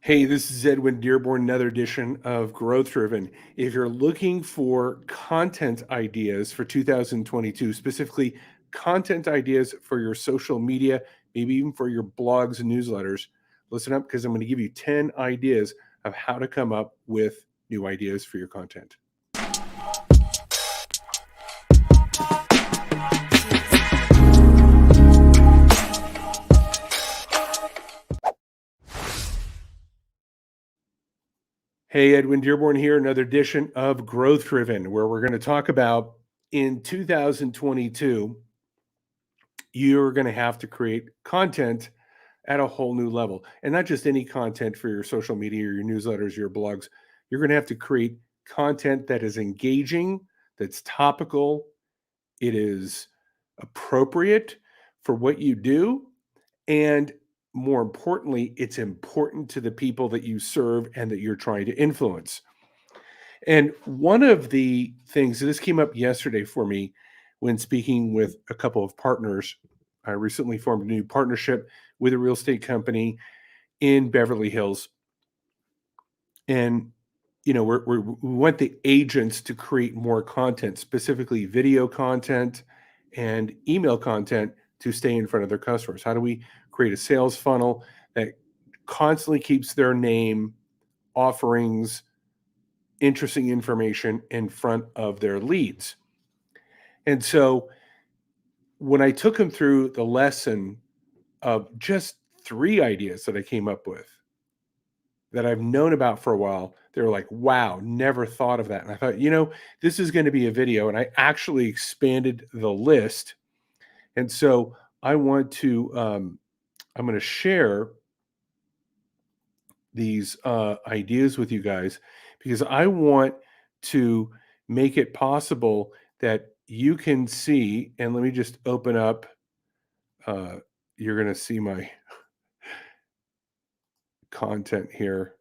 Hey, this is Edwin Dearborn, another edition of Growth Driven. If you're looking for content ideas for 2022, specifically content ideas for your social media, maybe even for your blogs and newsletters, listen up because I'm going to give you 10 ideas of how to come up with new ideas for your content. Hey, Edwin Dearborn here, another edition of Growth Driven, where we're going to talk about in 2022, you're going to have to create content at a whole new level. And not just any content for your social media or your newsletters, your blogs. You're going to have to create content that is engaging, that's topical, it is appropriate for what you do. And more importantly, it's important to the people that you serve and that you're trying to influence. And one of the things, and this came up yesterday for me when speaking with a couple of partners. I recently formed a new partnership with a real estate company in Beverly Hills. And, we want the agents to create more content, specifically video content and email content to stay in front of their customers. How do we create a sales funnel that constantly keeps their name, offerings, interesting information in front of their leads? And so when I took them through the lesson of just 3 ideas that I came up with that I've known about for a while, they were like, "Wow, never thought of that." And I thought, this is gonna be a video, and I actually expanded the list. And so I want to, I'm gonna share these, ideas with you guys because I want to make it possible that you can see, and let me just open up, uh, you're gonna see my content here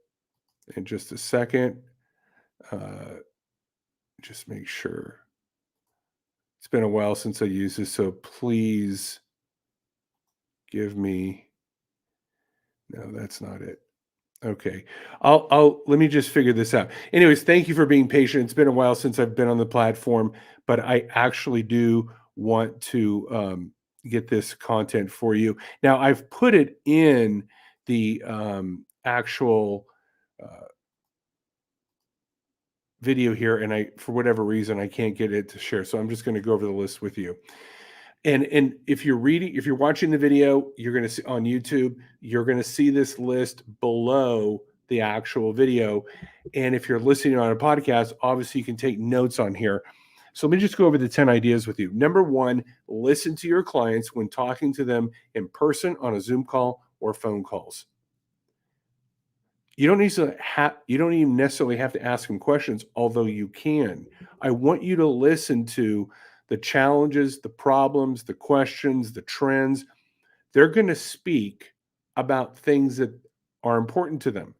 in just a second. Uh, just make sure. It's been a while since I used this, so please give me. No, that's not it. Okay. I'll let me just figure this out. Anyways, thank you for being patient. It's been a while since I've been on the platform, but I actually do want to get this content for you. Now, I've put it in the actual uh, video here, and for whatever reason, I can't get it to share. So I'm just going to go over the list with you. And if you're watching the video, you're going to see on YouTube, you're going to see this list below the actual video. And if you're listening on a podcast, obviously you can take notes on here. So let me just go over the 10 ideas with you. Number 1, listen to your clients when talking to them in person, on a Zoom call, or phone calls. You don't even necessarily have to ask them questions, although you can. I want you to listen to the challenges, the problems, the questions, the trends. They're going to speak about things that are important to them.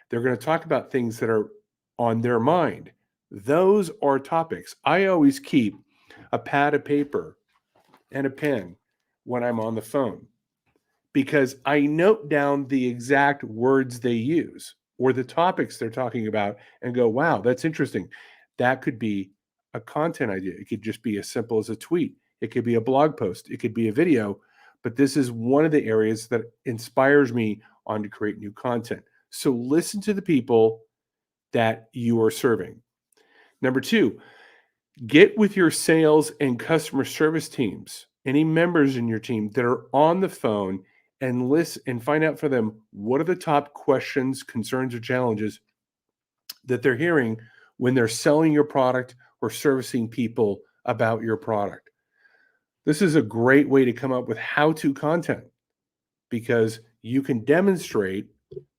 They're going to talk about things that are on their mind. Those are topics. I always keep a pad of paper and a pen when I'm on the phone because I note down the exact words they use or the topics they're talking about and go, wow, that's interesting. That could be a content idea. It could just be as simple as a tweet. It could be a blog post. It could be a video. But this is one of the areas that inspires me on to create new content. So listen to the people that you are serving. Number 2, get with your sales and customer service teams, any members in your team that are on the phone, and listen and find out for them what are the top questions, concerns, or challenges that they're hearing when they're selling your product or servicing people about your product. This is a great way to come up with how-to content because you can demonstrate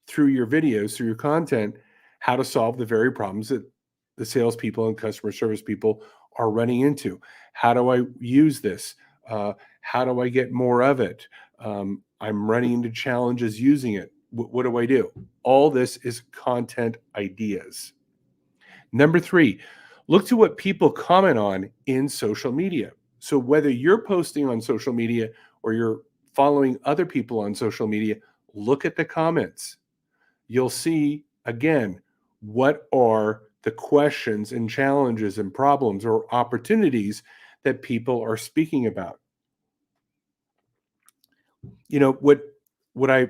through your videos, through your content, how to solve the very problems that the salespeople and customer service people are running into. How do I use this? How do I get more of it? I'm running into challenges using it. What do I do? All this is content ideas. Number 3, look to what people comment on in social media. So whether you're posting on social media or you're following other people on social media, look at the comments. you'll see again, what are the questions and challenges and problems or opportunities that people are speaking about. You know, what I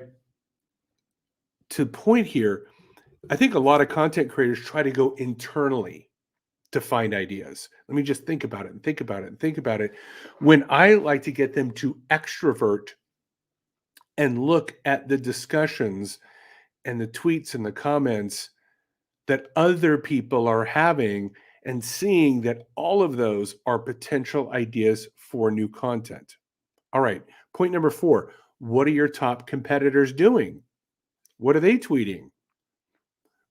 to point here, I think a lot of content creators try to go internally to find ideas. Let me just think about it and think about it and think about it. When I like to get them to extrovert and look at the discussions and the tweets and the comments that other people are having and seeing that all of those are potential ideas for new content. All right, point number 4. What are your top competitors doing? What are they tweeting?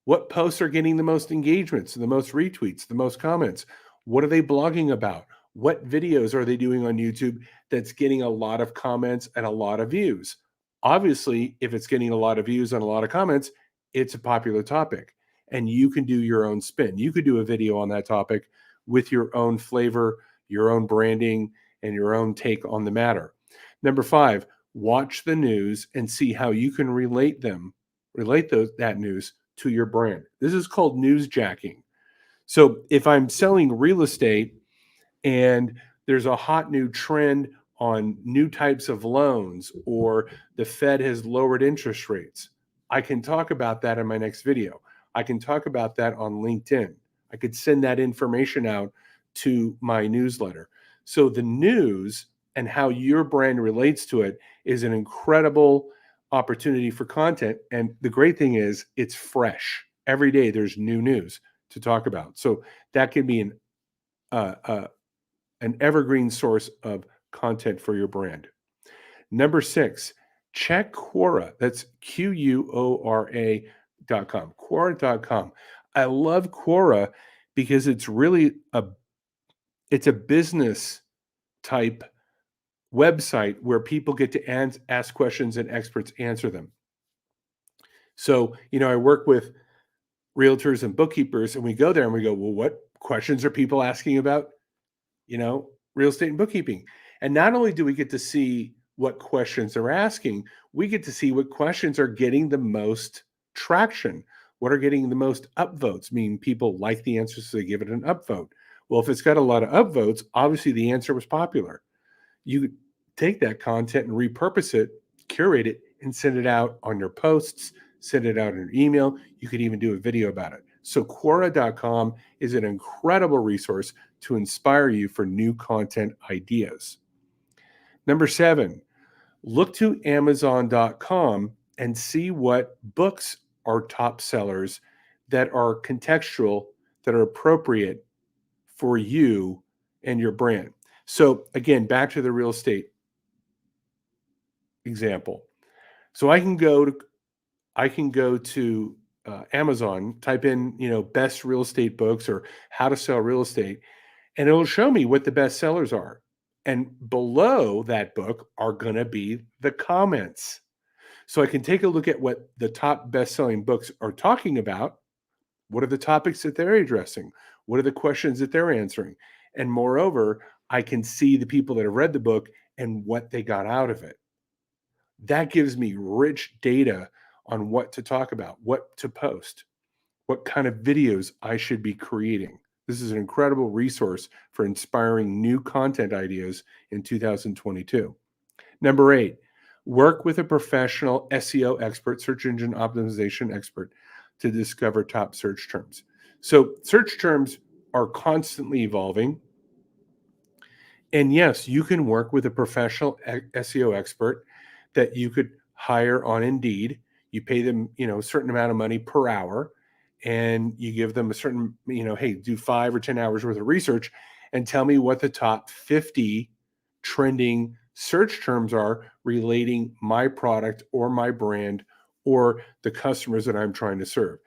What posts are getting the most engagements, the most retweets, the most comments? What are they blogging about? What videos are they doing on YouTube that's getting a lot of comments and a lot of views? Obviously, if it's getting a lot of views and a lot of comments, it's a popular topic. And you can do your own spin. You could do a video on that topic with your own flavor, your own branding, and your own take on the matter. Number 5, watch the news and see how you can relate that news to your brand. This is called newsjacking. So if I'm selling real estate and there's a hot new trend on new types of loans, or the Fed has lowered interest rates, I can talk about that in my next video. I can talk about that on LinkedIn. I could send that information out to my newsletter. So the news and how your brand relates to it is an incredible opportunity for content. And the great thing is it's fresh. Every day there's new news to talk about. So that can be an evergreen source of content for your brand. Number 6, check Quora. That's Quora.com. Quora.com. I love Quora because it's really it's a business type website where people get to ask questions and experts answer them. So, I work with realtors and bookkeepers, and we go there and we go, well, what questions are people asking about, real estate and bookkeeping? And not only do we get to see what questions they're asking, we get to see what questions are getting the most traction, what are getting the most upvotes, meaning people like the answers, so they give it an upvote. Well, if it's got a lot of upvotes, obviously the answer was popular. You take that content and repurpose it, curate it, and send it out on your posts, send it out in your email. You could even do a video about it. So Quora.com is an incredible resource to inspire you for new content ideas. Number 7, look to Amazon.com and see what books are top sellers that are contextual, that are appropriate for you and your brand. So again, back to the real estate example. So I can go to Amazon, type in, best real estate books or how to sell real estate, and it'll show me what the best sellers are. And below that book are going to be the comments. So I can take a look at what the top best-selling books are talking about. What are the topics that they're addressing? What are the questions that they're answering? And moreover, I can see the people that have read the book and what they got out of it. That gives me rich data on what to talk about, what to post, what kind of videos I should be creating. This is an incredible resource for inspiring new content ideas in 2022. Number 8, work with a professional SEO expert, search engine optimization expert, to discover top search terms. So search terms are constantly evolving. And yes, you can work with a professional SEO expert that you could hire on Indeed. You pay them, a certain amount of money per hour, and you give them a certain, hey, do 5 or 10 hours worth of research and tell me what the top 50 trending search terms are relating my product or my brand or the customers that I'm trying to serve.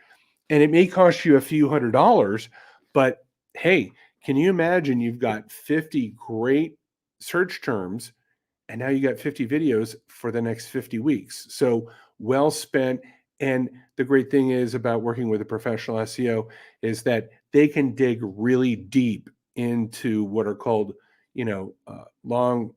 And it may cost you a few $100s, but hey, can you imagine you've got 50 great search terms and now you got 50 videos for the next 50 weeks? So well spent. And the great thing is about working with a professional SEO is that they can dig really deep into what are called, long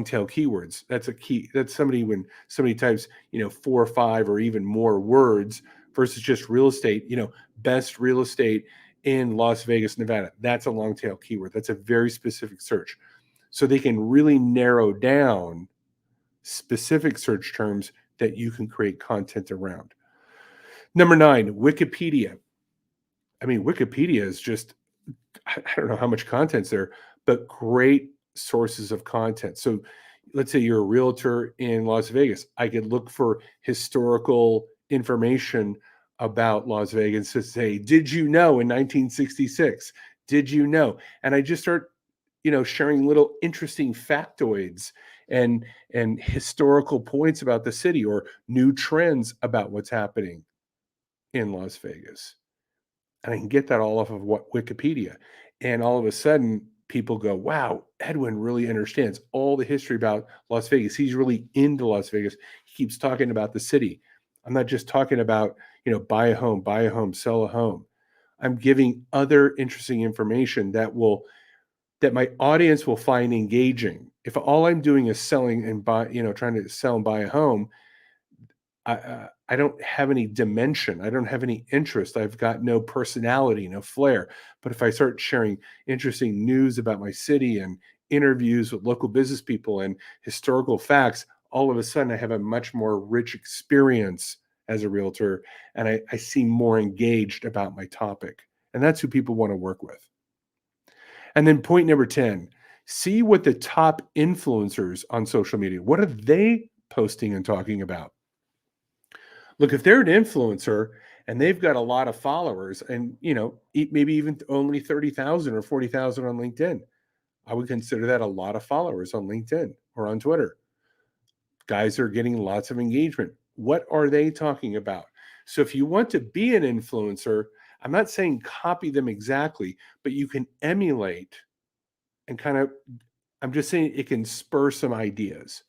tail keywords. That's a key. That's when somebody types, 4 or 5 or even more words versus just real estate, best real estate in Las Vegas, Nevada. That's a long tail keyword. That's a very specific search. So they can really narrow down specific search terms that you can create content around. Number 9, Wikipedia. I mean, Wikipedia is just, I don't know how much content's there, but great sources of content. So let's say you're a realtor in Las Vegas. I could look for historical information about Las Vegas to say, did you know in 1966? Did you know? And I just start, sharing little interesting factoids and historical points about the city or new trends about what's happening in Las Vegas. And I can get that all off of Wikipedia. And all of a sudden, people go, wow, Edwin really understands all the history about Las Vegas. He's really into Las Vegas. He keeps talking about the city. I'm not just talking about, buy a home, sell a home. I'm giving other interesting information that my audience will find engaging. If all I'm doing is selling and buy, trying to sell and buy a home, I don't have any dimension. I don't have any interest. I've got no personality, no flair. But if I start sharing interesting news about my city and interviews with local business people and historical facts, all of a sudden I have a much more rich experience as a realtor, and I seem more engaged about my topic. And that's who people want to work with. And then point number 10, see what the top influencers on social media, what are they posting and talking about? Look, if they're an influencer and they've got a lot of followers and, maybe even only 30,000 or 40,000 on LinkedIn, I would consider that a lot of followers on LinkedIn or on Twitter. Guys are getting lots of engagement. What are they talking about? So if you want to be an influencer, I'm not saying copy them exactly, but you can emulate and I'm just saying it can spur some ideas.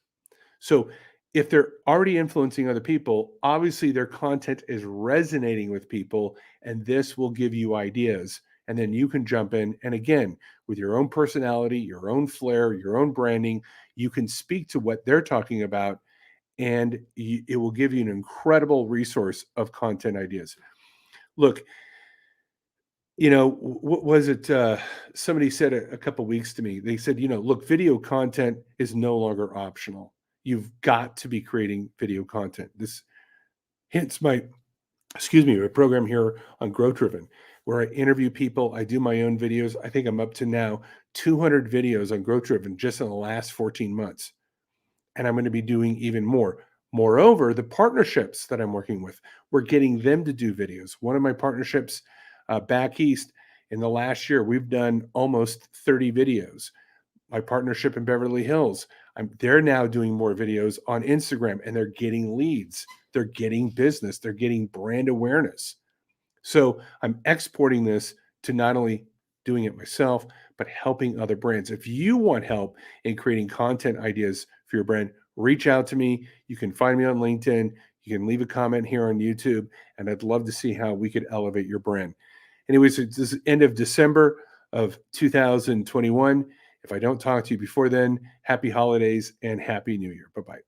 So if they're already influencing other people, obviously their content is resonating with people, and this will give you ideas. And then you can jump in. And again, with your own personality, your own flair, your own branding, you can speak to what they're talking about, and it will give you an incredible resource of content ideas. Look, what was it? Somebody said a couple weeks to me, they said, look, video content is no longer optional. You've got to be creating video content. This hence my program here on Growth Driven, where I interview people. I do my own videos. I think I'm up to now 200 videos on Growth Driven just in the last 14 months. And I'm going to be doing even more. Moreover, the partnerships that I'm working with, we're getting them to do videos. One of my partnerships back east, in the last year, we've done almost 30 videos. My partnership in Beverly Hills, they're now doing more videos on Instagram, and they're getting leads. They're getting business. They're getting brand awareness. So I'm exporting this to not only doing it myself, but helping other brands. If you want help in creating content ideas for your brand, reach out to me. You can find me on LinkedIn. You can leave a comment here on YouTube, and I'd love to see how we could elevate your brand. Anyways, it's the end of December of 2021. If I don't talk to you before then, happy holidays and happy new year. Bye-bye.